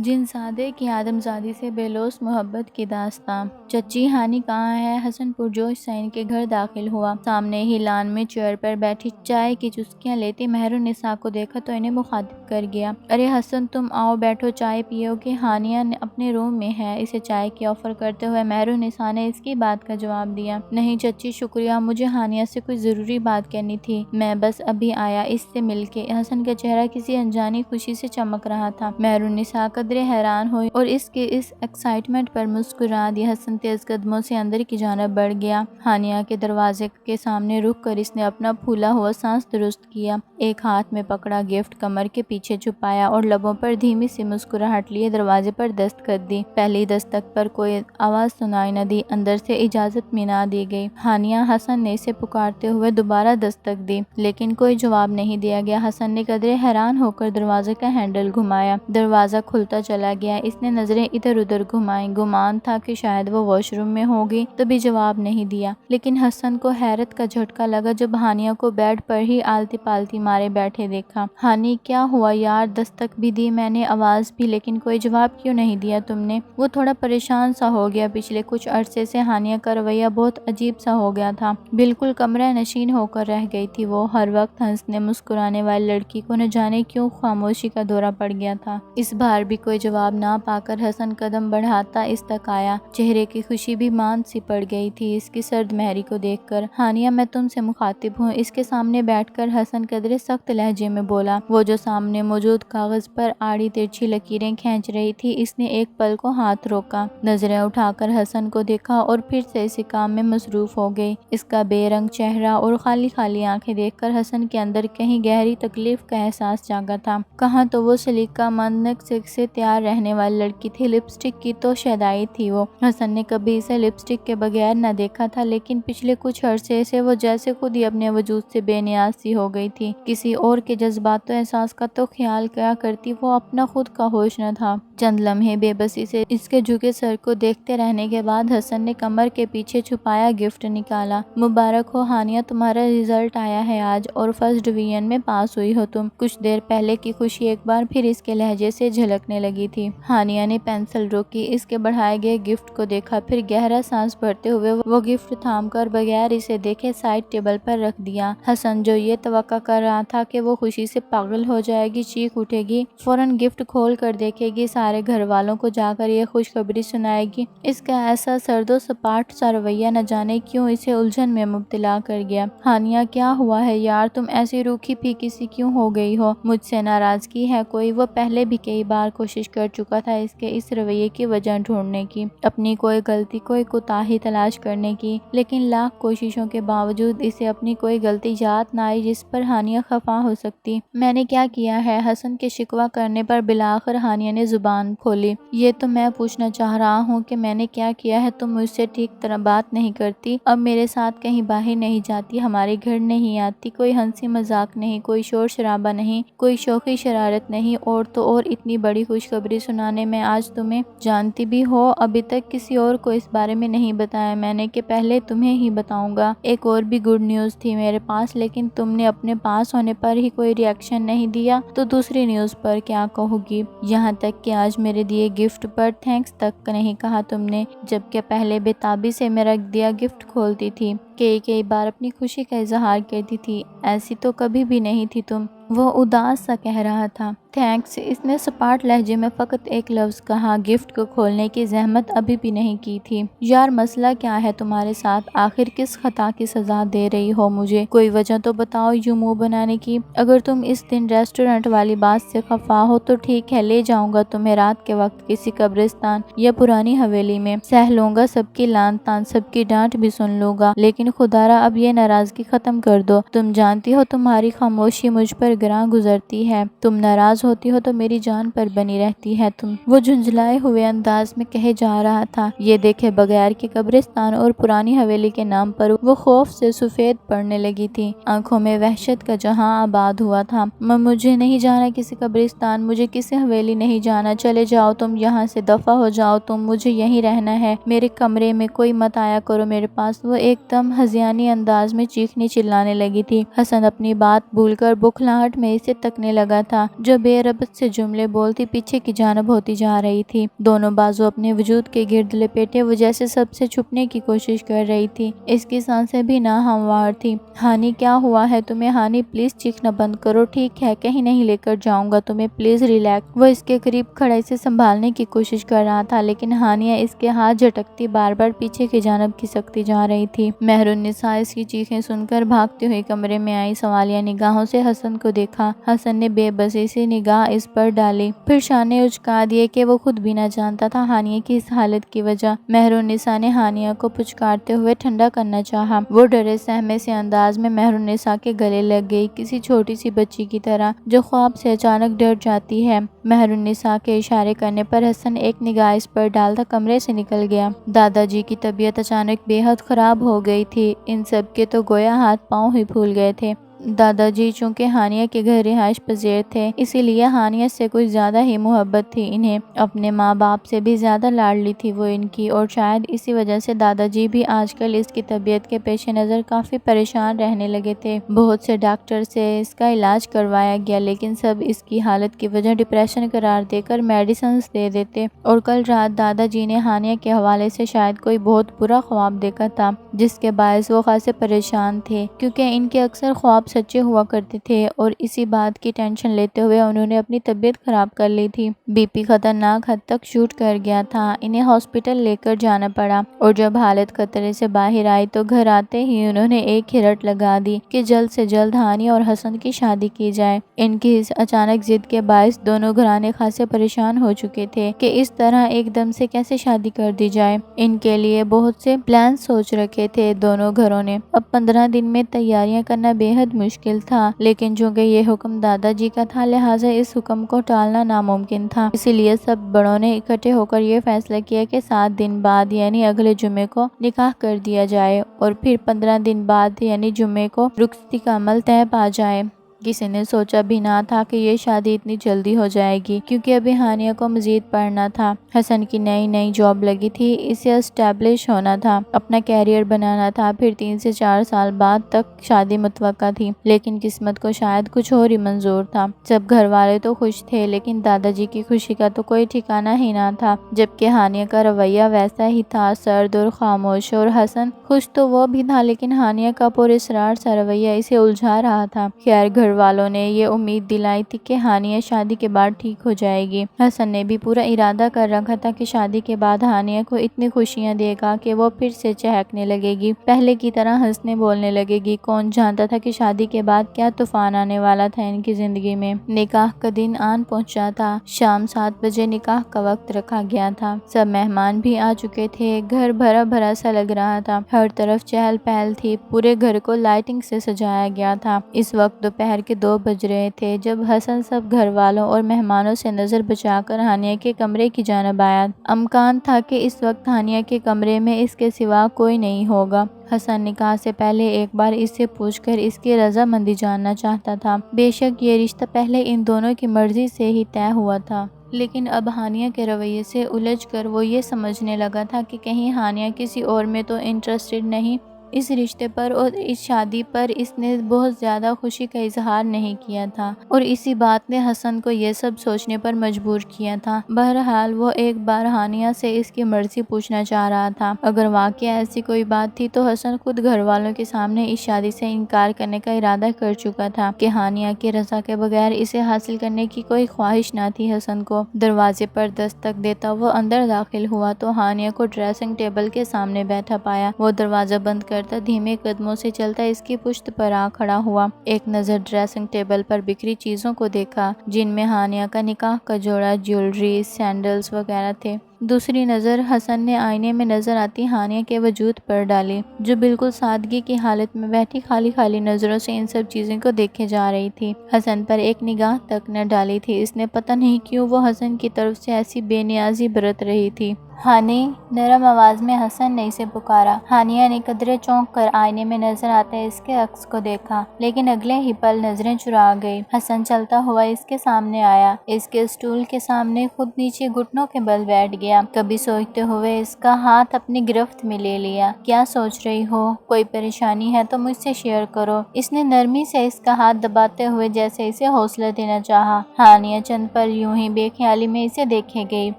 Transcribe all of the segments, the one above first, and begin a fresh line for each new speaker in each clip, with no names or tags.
جن سادے کی آدمزادی سے بے لوث محبت کی داستاں۔ چچی ہانی کہاں ہے؟ حسن پرجوش سین کے گھر داخل ہوا۔ سامنے ہی لان میں چیئر پر بیٹھی چائے کی چسکیاں لیتی مہرالنساء کو دیکھا تو انہیں مخاطب کر گیا۔ ارے حسن، تم آؤ بیٹھو، چائے پیو گے؟ ہانیہ اپنے روم میں ہے، اسے چائے کی آفر کرتے ہوئے مہرالنساء نے اس کی بات کا جواب دیا۔ نہیں چچی شکریہ، مجھے ہانیہ سے کچھ ضروری بات کرنی تھی، میں بس ابھی آیا اس سے مل کے۔ حسن کا چہرہ کسی انجانی خوشی سے چمک رہا تھا۔ مہرالنساء قدرے حیران ہوئی اور اس کے اس ایکسائٹمنٹ پر مسکرا دی۔ حسن تیز قدموں سے اندر کی جانب بڑھ گیا۔ ہانیہ کے دروازے کے سامنے رک کر اس نے اپنا پھولا ہوا سانس درست کیا، ایک ہاتھ میں پکڑا گفٹ کمر کے پیچھے چھپایا اور لبوں پر دھیمی سی مسکراہٹ لیے دروازے پر دستک دی۔ پہلی دستک پر کوئی آواز سنائی نہ دی، اندر سے اجازت میں نہ دی گئی۔ ہانیہ، حسن نے اسے پکارتے ہوئے دوبارہ دستک دی، لیکن کوئی جواب نہیں دیا گیا۔ حسن نے قدرے حیران ہو کر دروازے کا ہینڈل گھمایا، دروازہ کھلتا چلا گیا۔ اس نے نظریں ادھر ادھر گھمائیں، گمان تھا کہ شاید وہ واش روم میں ہوگی، تبھی جواب نہیں دیا۔ لیکن حسن کو حیرت کا جھٹکا لگا جب ہانیہ کو بیڈ پر ہی آلتی پالتی مارے بیٹھے دیکھا۔ ہانی، کیا ہوا یار؟ دستک بھی دی میں نے، آواز بھی، لیکن کوئی جواب کیوں نہیں دیا تم نے؟ وہ تھوڑا پریشان سا ہو گیا۔ پچھلے کچھ عرصے سے ہانیہ کا رویہ بہت عجیب سا ہو گیا تھا، بالکل کمرہ نشین ہو کر رہ گئی تھی وہ۔ ہر وقت ہنسنے مسکرانے والی لڑکی کو نہ جانے کیوں خاموشی کا دورہ پڑ گیا تھا۔ اس بار بھی کوئی جواب نہ پا کر حسن قدم بڑھاتا اس تک آیا۔ چہرے کی خوشی بھی ماند سی پڑ گئی تھی اس کی سرد مہری کو دیکھ کر۔ ہانیہ، میں تم سے مخاطب ہوں۔ اس کے سامنے بیٹھ کر حسن قدرے سخت لہجے میں بولا۔ وہ جو سامنے موجود کاغذ پر آڑی ترچھی لکیریں کھینچ رہی تھی، اس نے ایک پل کو ہاتھ روکا، نظریں اٹھا کر حسن کو دیکھا اور پھر سے اسی کام میں مصروف ہو گئی۔ اس کا بے رنگ چہرہ اور خالی خالی آنکھیں دیکھ کر حسن کے اندر کہیں گہری تکلیف کا احساس جاگا تھا۔ کہاں تو وہ سلیقہ مند نقص سے تیار رہنے والی لڑکی تھی، لپسٹک کی تو شیدائی تھی وہ۔ حسن نے کبھی اسے لپسٹک کے بغیر نہ دیکھا تھا، لیکن پچھلے کچھ عرصے سے وہ جیسے خود ہی اپنے وجود سے بے نیاز سی ہو گئی تھی۔ کسی اور کے جذبات و احساس کا تو خیال کیا کرتی وہ، اپنا خود کا ہوش نہ تھا۔ چند لمحے بے بسی سے اس کے جھکے سر کو دیکھتے رہنے کے بعد حسن نے کمر کے پیچھے چھپایا گفٹ نکالا۔ مبارک ہو ہانیہ، تمہارا رزلٹ آیا ہے آج اور فرسٹ ڈویژن میں پاس ہوئی ہو تم۔ کچھ دیر پہلے کی خوشی ایک بار پھر اس کے لہجے سے جھلکنے لگی تھی۔ ہانیہ نے پینسل روکی، اس کے بڑھائے گئے گفٹ کو دیکھا، پھر گہرا سانس بھرتے ہوئے وہ گفٹ تھام کر بغیر اسے دیکھے سائڈ ٹیبل پر رکھ دیا۔ حسن جو یہ توقع کر رہا تھا کہ وہ خوشی سے پاگل ہو جائے گی، چیخ اٹھے گی، فوراً گفٹ کھول کر دیکھے گی، سارے گھر والوں کو جا کر یہ خوشخبری سنائے گی، اس کا ایسا سرد و سپاٹ سا رویہ نہ جانے کیوں اسے الجھن میں مبتلا کر گیا۔ ہانیہ، کیا ہوا ہے یار؟ تم ایسی روکھی پھیکی سی کیوں ہو گئی ہو؟ مجھ سے ناراضگی ہے کوئی؟ وہ پہلے بھی کئی بار کوشش کر چکا تھا اس کے اس رویے کی وجہ ڈھونڈنے کی، اپنی کوئی غلطی، کوئی کوتاہی تلاش کرنے کی، لیکن لاکھ کوششوں کے باوجود اسے اپنی کوئی غلطی یاد نہ آئی جس پر ہانیہ خفا ہو سکتی۔ میں نے کیا کیا ہے؟ حسن کے شکوہ کرنے پر بالآخر ہانیہ نے زبان کھولی۔ یہ تو میں پوچھنا چاہ رہا ہوں کہ میں نے کیا کیا ہے؟ تم مجھ سے ٹھیک طرح بات نہیں کرتی، اب میرے ساتھ کہیں باہر نہیں جاتی، ہمارے گھر نہیں آتی، کوئی ہنسی مذاق نہیں، کوئی شور شرابہ نہیں، کوئی شوخی شرارت نہیں، اور تو اور اتنی بڑی خوشخبری سنانے میں آج تمہیں جانتی بھی ہو ابھی تک کسی اور کو اس بارے میں نہیں بتایا میں نے کہ پہلے تمہیں ہی بتاؤں گا۔ ایک اور بھی گڈ نیوز تھی میرے پاس، لیکن تم نے اپنے پاس ہونے پر ہی کوئی ری ایکشن نہیں دیا تو دوسری نیوز پر کیا کہو گی؟ یہاں تک کہ آج میرے دیے گفٹ پر تھینکس تک نہیں کہا تم نے، جبکہ پہلے بے تابی سے میرا دیا گفٹ کھولتی تھی، کئی بار اپنی خوشی کا اظہار کرتی تھی، ایسی تو کبھی بھی نہیں تھی تم۔ وہ اداس سا کہہ رہا تھا۔ تھینکس، اس نے سپاٹ لہجے میں فقط ایک لفظ کہا، گفٹ کو کھولنے کی زحمت ابھی بھی نہیں کی تھی۔ یار مسئلہ کیا ہے تمہارے ساتھ؟ آخر کس خطا کی سزا دے رہی ہو مجھے؟ کوئی وجہ تو بتاؤ یوں منہ بنانے کی۔ اگر تم اس دن ریسٹورنٹ والی بات سے خفا ہو تو ٹھیک ہے، لے جاؤں گا تمہیں رات کے وقت کسی قبرستان یا پرانی حویلی میں، سہ لوں گا سب کی لان تان، سب کی ڈانٹ بھی سن لوں گا، لیکن خدا را اب یہ ناراضگی ختم کر دو۔ تم جانتی ہو تمہاری خاموشی مجھ پر گراں گزرتی ہے، تم ناراض ہوتی ہو تو میری جان پر بنی رہتی ہے تم۔ وہ جھنجھلائے ہوئے انداز میں کہے جا رہا تھا۔ یہ دیکھے بغیر کہ قبرستان اور پرانی حویلی کے نام پر وہ خوف سے سفید پڑنے لگی تھی، آنکھوں میں وحشت کا جہاں آباد ہوا تھا۔ مجھے نہیں جانا کسی قبرستان، مجھے کسی حویلی نہیں جانا، چلے جاؤ تم یہاں سے، دفع ہو جاؤ تم، مجھے یہیں رہنا ہے، میرے کمرے میں کوئی مت آیا کرو میرے پاس۔ وہ ایک دم ہذیانی انداز میں چیخنے چلانے لگی تھی۔ حسن اپنی بات بھول کر بوکھلاہٹ میں اسے تکنے لگا تھا جو بے ربط سے جملے بولتی پیچھے کی جانب ہوتی جا رہی تھی۔ دونوں بازو اپنے وجود کے گرد لپیٹے وہ جیسے سب سے چھپنے کی کوشش کر رہی تھی۔ اس کی سانسیں بھی ناہموار تھی۔ ہانی کیا ہوا ہے تمہیں؟ ہانی پلیز چیخنا بند کرو، ٹھیک ہے؟ کہیں نہیں لے کر جاؤں گا تمہیں، پلیز ریلیکس۔ وہ اس کے قریب کھڑا اسے سنبھالنے کی کوشش کر رہا تھا لیکن ہانیہ اس کے ہاتھ جھٹکتی بار بار پیچھے کی جانب کھسکتی جا رہی تھی۔ مہرالنساء اس کی چیخیں سن کر بھاگتی ہوئی کمرے میں آئی، سوالیہ نگاہوں سے حسن کو دیکھا۔ حسن نے بے بسی سے نگاہ اس پر ڈالی، پھر شانے اچکا دیے کہ وہ خود بھی نہ جانتا تھا ہانیہ کی اس حالت کی وجہ۔ مہرالنساء نے ہانیہ کو پچکارتے ہوئے ٹھنڈا کرنا چاہا۔ وہ ڈرے سہمے سے انداز میں مہرالنساء کے گلے لگ گئی، کسی چھوٹی سی بچی کی طرح جو خواب سے اچانک ڈر جاتی ہے۔ مہرالنساء کے اشارے کرنے پر حسن ایک نگاہ اس پر ڈالتا کمرے سے نکل گیا۔ دادا جی کی طبیعت اچانک بے حد خراب ہو گئی تھی، ان سب کے تو گویا ہاتھ پاؤں ہی پھول گئے تھے۔ دادا جی چونکہ ہانیہ کے گھر رہائش پذیر تھے، اسی لیے ہانیہ سے کچھ زیادہ ہی محبت تھی انہیں، اپنے ماں باپ سے بھی زیادہ لاڈلی تھی وہ ان کی، اور شاید اسی وجہ سے دادا جی بھی آج کل اس کی طبیعت کے پیش نظر کافی پریشان رہنے لگے تھے۔ بہت سے ڈاکٹر سے اس کا علاج کروایا گیا لیکن سب اس کی حالت کی وجہ ڈپریشن قرار دے کر میڈیسنز دے دیتے، اور کل رات دادا جی نے ہانیہ کے حوالے سے شاید کوئی بہت برا خواب دیکھا تھا جس کے باعث وہ خاصے پریشان تھے، کیونکہ ان کے اکثر خواب سچے ہوا کرتے تھے، اور اسی بات کی ٹینشن لیتے ہوئے انہوں نے اپنی طبیعت خراب کر لی تھی۔ بی پی خطرناک حد تک شوٹ کر گیا تھا، انہیں ہاسپٹل لے کر جانا پڑا، اور جب حالت خطرے سے باہر آئی تو گھر آتے ہی انہوں نے ایک ہی رٹ لگا دی کہ جلد سے جلد ہانی اور حسن کی شادی کی جائے۔ ان کی اس اچانک ضد کے باعث دونوں گھرانے خاصے پریشان ہو چکے تھے کہ اس طرح ایک دم سے کیسے شادی کر دی جائے۔ ان کے لیے بہت سے پلان سوچ رکھے تھے دونوں گھروں نے۔ اب 15 دن میں تیاریاں کرنا بے حد مشکل تھا، لیکن چونکہ یہ حکم دادا جی کا تھا لہٰذا اس حکم کو ٹالنا ناممکن تھا، اسی لیے سب بڑوں نے اکٹھے ہو کر یہ فیصلہ کیا کہ 7 دن بعد یعنی اگلے جمعے کو نکاح کر دیا جائے، اور پھر 15 دن بعد یعنی جمعے کو رخصتی کا عمل طے پا جائے۔ کسی نے سوچا بھی نہ تھا کہ یہ شادی اتنی جلدی ہو جائے گی، کیونکہ ابھی ہانیہ کو مزید پڑھنا تھا، حسن کی نئی جاب لگی تھی، اسے اسٹیبلش ہونا تھا، اپنا کیریئر بنانا تھا، پھر 3 سے 4 سال بعد تک شادی متوقع تھی، لیکن قسمت کو شاید کچھ اور ہی منظور تھا۔ سب گھر والے تو خوش تھے لیکن دادا جی کی خوشی کا تو کوئی ٹھکانہ ہی نہ تھا، جبکہ ہانیہ کا رویہ ویسا ہی تھا، سرد اور خاموش، اور حسن خوش تو وہ بھی تھا لیکن ہانیہ کا پراسرار سا رویہ اسے الجھا رہا تھا۔ خیر گھر والوں نے یہ امید دلائی تھی کہ ہانیہ شادی کے بعد ٹھیک ہو جائے گی۔ حسن نے بھی پورا ارادہ کر رکھا تھا کہ شادی کے بعد ہانیہ کو اتنی خوشیاں دے گا کہ وہ پھر سے چہکنے لگے گی، پہلے کی طرح ہنسنے بولنے لگے گی۔ کون جانتا تھا کہ شادی کے بعد کیا طوفان آنے والا تھا ان کی زندگی میں۔ نکاح کا دن آن پہنچا تھا، شام 7 بجے نکاح کا وقت رکھا گیا تھا، سب مہمان بھی آ چکے تھے، گھر بھرا بھرا سا لگ رہا تھا، ہر طرف چہل پہل تھی، پورے گھر کو لائٹنگ سے سجایا گیا تھا۔ اس وقت دوپہر کے 2 بج رہے تھے جب حسن سب گھر والوں اور مہمانوں سے نظر بچا کر ہانیہ کے کمرے کی جانب آیا۔ امکان تھا کہ اس وقت ہانیہ کے کمرے میں اس کے سوا کوئی نہیں ہوگا۔ حسن نکاح سے پہلے ایک بار اس سے پوچھ کر اس کی رضامندی جاننا چاہتا تھا، بے شک یہ رشتہ پہلے ان دونوں کی مرضی سے ہی طے ہوا تھا، لیکن اب ہانیہ کے رویے سے الجھ کر وہ یہ سمجھنے لگا تھا کہ کہیں ہانیہ کسی اور میں تو انٹرسٹڈ نہیں، اس رشتے پر اور اس شادی پر اس نے بہت زیادہ خوشی کا اظہار نہیں کیا تھا، اور اسی بات نے حسن کو یہ سب سوچنے پر مجبور کیا تھا۔ بہرحال وہ ایک بار ہانیہ سے اس کی مرضی پوچھنا چاہ رہا تھا۔ اگر واقعہ ایسی کوئی بات تھی تو حسن خود گھر والوں کے سامنے اس شادی سے انکار کرنے کا ارادہ کر چکا تھا کہ ہانیہ کی رضا کے بغیر اسے حاصل کرنے کی کوئی خواہش نہ تھی حسن کو۔ دروازے پر دستک دیتا وہ اندر داخل ہوا تو ہانیہ کو ڈریسنگ ٹیبل کے سامنے بیٹھا پایا۔ وہ دروازہ بند کرتا دھیمے قدموں سے چلتا اس کی پشت پر آ کھڑا ہوا، ایک نظر ڈریسنگ ٹیبل پر بکھری چیزوں کو دیکھا جن میں ہانیہ کا نکاح کا جوڑا، جیولری، سینڈلز وغیرہ تھے، دوسری نظر حسن نے آئینے میں نظر آتی ہانیہ کے وجود پر ڈالی جو بالکل سادگی کی حالت میں بیٹھی خالی نظروں سے ان سب چیزوں کو دیکھے جا رہی تھی، حسن پر ایک نگاہ تک نہ ڈالی تھی۔ اس نے پتہ نہیں کیوں وہ حسن کی طرف سے ایسی بے نیازی برت رہی تھی۔ ہانی، نرم آواز میں حسن نے اسے پکارا۔ ہانیہ نے قدرے چونک کر آئینے میں نظر آتے اس کے عکس کو دیکھا، لیکن اگلے ہی پل نظریں چرا گئی۔ حسن چلتا ہوا اس کے سامنے آیا، اس کے اسٹول کے سامنے خود نیچے گھٹنوں کے بل بیٹھ گیا۔ کبھی سوچتے ہوئے اس کا ہاتھ اپنی گرفت میں لے لیا۔ کیا سوچ رہی ہو؟ کوئی پریشانی ہے تو مجھ سے شیئر کرو۔ اس نے نرمی سے اس کا ہاتھ دباتے ہوئے جیسے اسے حوصلہ دینا چاہا۔ ہانیہ چند پل یوں ہی بے خیالی میں اسے دیکھے گئی۔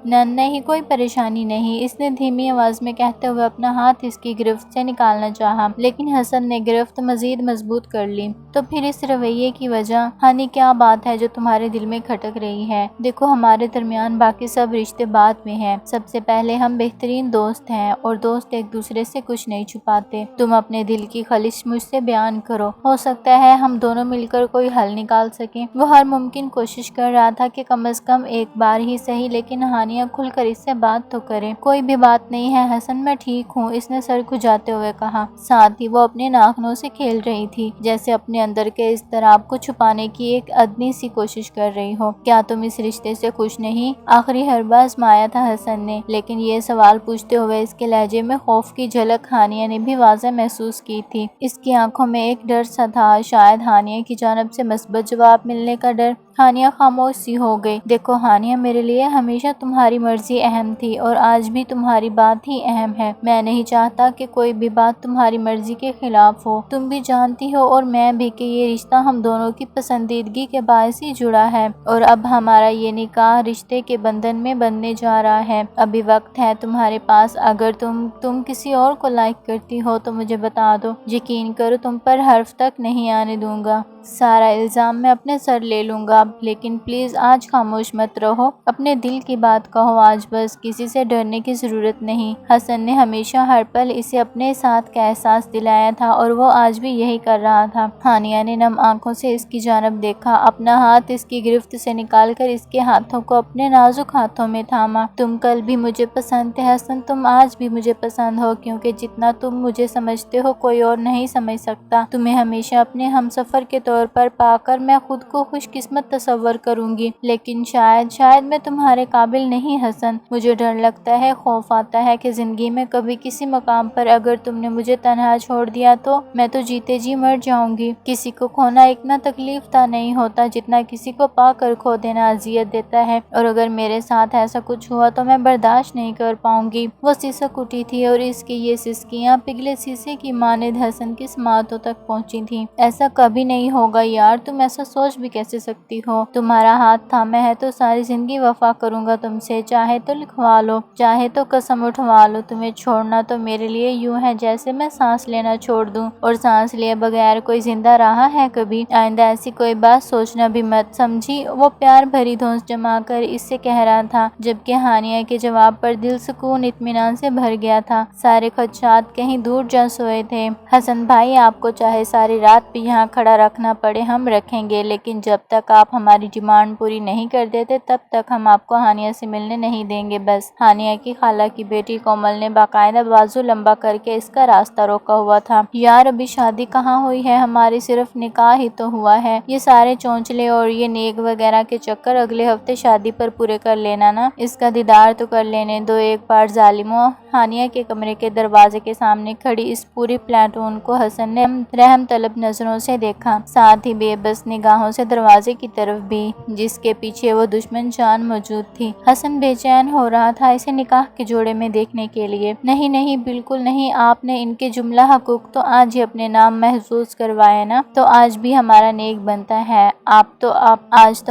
نہیں، کوئی پریشانی نہیں، اس نے دھیمی آواز میں کہتے ہوئے اپنا ہاتھ اس کی گرفت سے نکالنا چاہا، لیکن حسن نے گرفت مزید مضبوط کر لی۔ تو پھر اس رویے کی وجہ؟ ہانی، کیا بات ہے جو تمہارے دل میں کھٹک رہی ہے؟ دیکھو، ہمارے درمیان باقی سب رشتے بعد میں ہیں، سب سے پہلے ہم بہترین دوست ہیں، اور دوست ایک دوسرے سے کچھ نہیں چھپاتے۔ تم اپنے دل کی خلش مجھ سے بیان کرو، ہو سکتا ہے ہم دونوں مل کر کوئی حل نکال سکیں۔ وہ ہر ممکن کوشش کر رہا تھا کہ کم از کم ایک بار ہی صحیح، لیکن ہانیہ کھل کر اس سے بات تو کرے۔ کوئی بھی بات نہیں ہے حسن، میں ٹھیک ہوں، اس نے سر کھجاتے ہوئے کہا۔ ساتھ ہی وہ اپنے ناخنوں سے کھیل رہی تھی، جیسے اپنے اندر کے اضطراب کو چھپانے کی ایک ادنی سی کوشش کر رہی ہو۔ کیا تم اس رشتے سے خوش نہیں؟ آخری حربہ آزمایا تھا حسن نے، لیکن یہ سوال پوچھتے ہوئے اس کے لہجے میں خوف کی جھلک ہانیہ نے بھی واضح محسوس کی تھی۔ اس کی آنکھوں میں ایک ڈر سا تھا، شاید ہانیہ کی جانب سے مثبت جواب ملنے کا ڈر۔ ہانیہ خاموش سی ہو گئی۔ دیکھو ہانیہ، میرے لیے ہمیشہ تمہاری مرضی اہم تھی، اور آج بھی تمہاری بات ہی اہم ہے۔ میں نہیں چاہتا کہ کوئی بھی بات تمہاری مرضی کے خلاف ہو۔ تم بھی جانتی ہو اور میں بھی کہ یہ رشتہ ہم دونوں کی پسندیدگی کے باعث ہی جڑا ہے، اور اب ہمارا یہ نکاح رشتے کے بندھن میں بندھنے جا رہا ہے۔ ابھی وقت ہے تمہارے پاس، اگر تم کسی اور کو لائک کرتی ہو تو مجھے بتا دو، یقین کرو تم پر حرف تک نہیں آنے دوں گا۔ سارا الزام میں اپنے سر لے لوں گا، لیکن پلیز آج خاموش مت رہو، اپنے دل کی بات کہو آج، بس کسی سے ڈرنے کی ضرورت نہیں۔ حسن نے ہمیشہ ہر پل اسے اپنے ساتھ کا احساس دلایا تھا، اور وہ آج بھی یہی کر رہا تھا۔ ہانیہ نے نم آنکھوں سے اس کی جانب دیکھا، اپنا ہاتھ اس کی گرفت سے نکال کر اس کے ہاتھوں کو اپنے نازک ہاتھوں میں تھاما۔ تم کل بھی مجھے پسند تھے حسن، تم آج بھی مجھے پسند ہو، کیونکہ جتنا تم مجھے سمجھتے ہو کوئی اور نہیں سمجھ سکتا۔ تمہیں ہمیشہ اپنے ہمسفر کے طور پر پا کر میں خود کو خوش قسمت تصور کروں گی، لیکن شاید میں تمہارے قابل نہیں حسن۔ مجھے ڈر لگتا ہے، خوف آتا ہے کہ زندگی میں کبھی کسی مقام پر اگر تم نے مجھے تنہا چھوڑ دیا تو میں تو جیتے جی مر جاؤں گی۔ کسی کو کھونا اتنا تکلیف دہ نہیں ہوتا جتنا کسی کو پا کر کھو دینا اذیت دیتا ہے، اور اگر میرے ساتھ ایسا کچھ ہوا تو میں برداشت نہیں کر پاؤں گی۔ وہ سسک اٹھی تھی، اور اس کی یہ سسکیاں پگھلے شیشے کی مانند حسن کی سماعتوں تک پہنچی تھیں۔ ایسا کبھی نہیں ہوگا یار، تم ایسا سوچ بھی کیسے سکتی ہو؟ تمہارا ہاتھ تھاما ہے تو ساری زندگی وفا کروں گا تم سے، چاہے تو لکھوا لو، چاہے تو قسم اٹھوا لو۔ تمہیں چھوڑنا تو میرے لیے یوں ہے جیسے میں سانس لینا چھوڑ دوں، اور سانس لیے بغیر کوئی زندہ رہا ہے کبھی؟ آئندہ ایسی کوئی بات سوچنا بھی مت، سمجھی؟ وہ پیار بھری دھونس جما کر اس سے کہہ رہا تھا، جبکہ ہانیہ کے جواب پر دل سکون اطمینان سے بھر گیا تھا، سارے خدشات کہیں دور جا سوئے تھے۔ حسن بھائی، آپ کو چاہے ساری رات بھی یہاں کھڑا رکھنا پڑے ہم رکھیں گے، لیکن جب تک آپ ہماری ڈیمانڈ پوری نہیں کر دیتے تب تک ہم آپ کو ہانیہ سے ملنے نہیں دیں گے بس۔ ہانیہ کی خالہ کی بیٹی کومل نے باقاعدہ بازو لمبا کر کے اس کا راستہ روکا ہوا تھا۔ یار ابھی شادی کہاں ہوئی ہے ہماری، صرف نکاح ہی تو ہوا ہے، یہ سارے چونچلے اور یہ نیک وغیرہ کے چکر اگلے ہفتے شادی پر پورے کر لینا نا، اس کا دیدار تو کر لینے دو ایک بار ظالموں۔ ہانیہ کے کمرے کے دروازے کے سامنے کھڑی اس پوری پلاٹون کو حسن نے رحم طلب نظروں سے دیکھا، ساتھ ہی بے بس نگاہوں سے دروازے کی طرف بھی، جس کے پیچھے وہ دشمن جان موجود تھی۔ حسن بے چین ہو رہا تھا اسے نکاح کے جوڑے میں دیکھنے کے لیے۔ نہیں نہیں، بالکل نہیں، آپ نے ان کے جملہ حقوق تو آج ہی اپنے نام محفوظ کروائے نا، تو آج بھی ہمارا نیک بنتا ہے۔ آج تو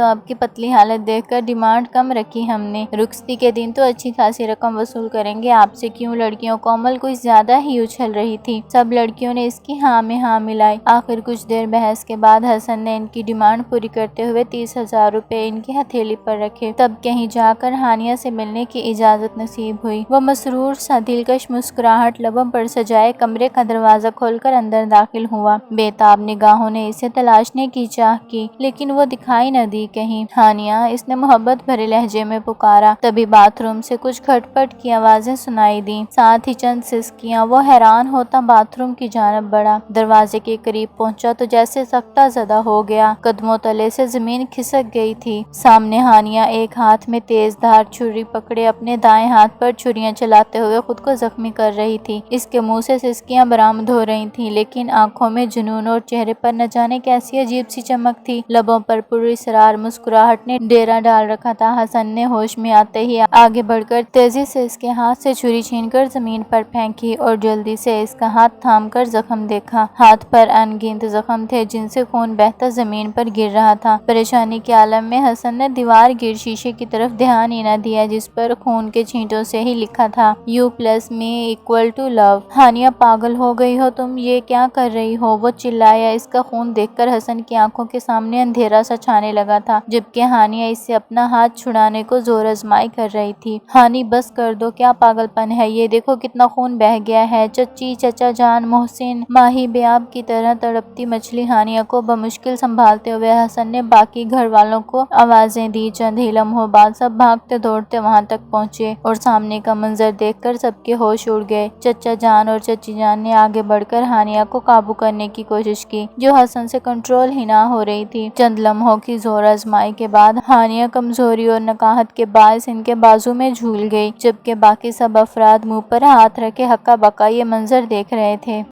آپ کی پتلی حالت دیکھ کر ڈیمانڈ کم رکھی ہم نے، رخصتی کے دن تو اچھی خاصی رقم وصول کریں گے آپ سے۔ کیوں لڑکیوں؟ کومل کچھ زیادہ ہی اچھل رہی تھی، سب لڑکیوں نے اس کی ہاں میں ہاں ملائی۔ آخر کچھ دیر بحث کے بعد حسن نے ان کی ڈیمانڈ پوری کرتے ہوئے 30,000 روپے ان کی ہتھیلی پر رکھے، تب کہیں جا کر ہانیہ سے ملنے کی اجازت نصیب ہوئی۔ وہ مسرور سا دلکش مسکراہٹ لبوں پر سجائے کمرے کا دروازہ کھول کر اندر داخل ہوا۔ بے تاب نگاہوں نے اسے تلاشنے کی چاہ کی، لیکن وہ دکھائی نہ دی کہیں۔ ہانیہ، اس نے محبت بھرے لہجے میں پکارا، تبھی باتھ روم سے کچھ کھٹ پٹ کی آوازیں سنائی سنائی دی، ساتھ ہی چند سسکیاں۔ وہ حیران ہوتا باتھ روم کی جانب بڑھا، دروازے کے قریب پہنچا تو جیسے سکتہ زدہ ہو گیا، قدموں تلے سے زمین کھسک گئی تھی۔ سامنے ہانیہ ایک ہاتھ میں تیز دھار چھری پکڑے اپنے دائیں ہاتھ پر چھریاں چلاتے ہوئے خود کو زخمی کر رہی تھی۔ اس کے منہ سے سسکیاں برآمد ہو رہی تھیں، لیکن آنکھوں میں جنون اور چہرے پر نہ جانے کیسی عجیب سی چمک تھی۔ لبوں پر پراسرار مسکراہٹ نے ڈیرا ڈال رکھا تھا۔ حسن نے ہوش میں آتے ہی آگے بڑھ کر تیزی سے اس کے ہاتھ سے چھری چھین کر زمین پر پھینکی اور جلدی سے اس کا ہاتھ تھام کر زخم دیکھا۔ ہاتھ پر ان گنت زخم تھے جن سے خون بہتا زمین پر گر رہا تھا۔ پریشانی کے عالم میں حسن نے دیوار گیر شیشے کی طرف دھیان ہی نہ دیا جس پر خون کے چھینٹوں سے ہی لکھا تھا You plus me equal to love۔ Hania پاگل ہو گئی ہو تم، یہ کیا کر رہی ہو؟ وہ چلایا۔ اس کا خون دیکھ کر حسن کی آنکھوں کے سامنے اندھیرا سا چھانے لگا تھا، جبکہ ہانیہ اس سے اپنا ہاتھ چھڑانے کو زور آزمائی کر رہی تھی۔ ہانی بس کر دو، کیا پاگل پن ہے یہ؟ دیکھو کتنا خون بہہ گیا ہے۔ چچی، چچا جان، محسن۔ ماہی بیاب کی طرح تڑپتی مچھلی ہانیہ کو بمشکل سنبھالتے ہوئے حسن نے باقی گھر والوں کو آوازیں دی۔ چند ہی لمحوں بعد سب بھاگتے دوڑتے وہاں تک پہنچے اور سامنے کا منظر دیکھ کر سب کے ہوش اڑ گئے۔ چچا جان اور چچی جان نے آگے بڑھ کر ہانیہ کو قابو کرنے کی کوشش کی جو حسن سے کنٹرول ہی نہ ہو رہی تھی۔ چند لمحوں کی زور آزمائی کے بعد ہانیہ کمزوری اور نکاہت کے باعث ان کے بازو میں جھول گئی، جبکہ باقی سب افراد منہ پر ہاتھ رکھے ہکا بکا یہ منظر دیکھ رہے تھے۔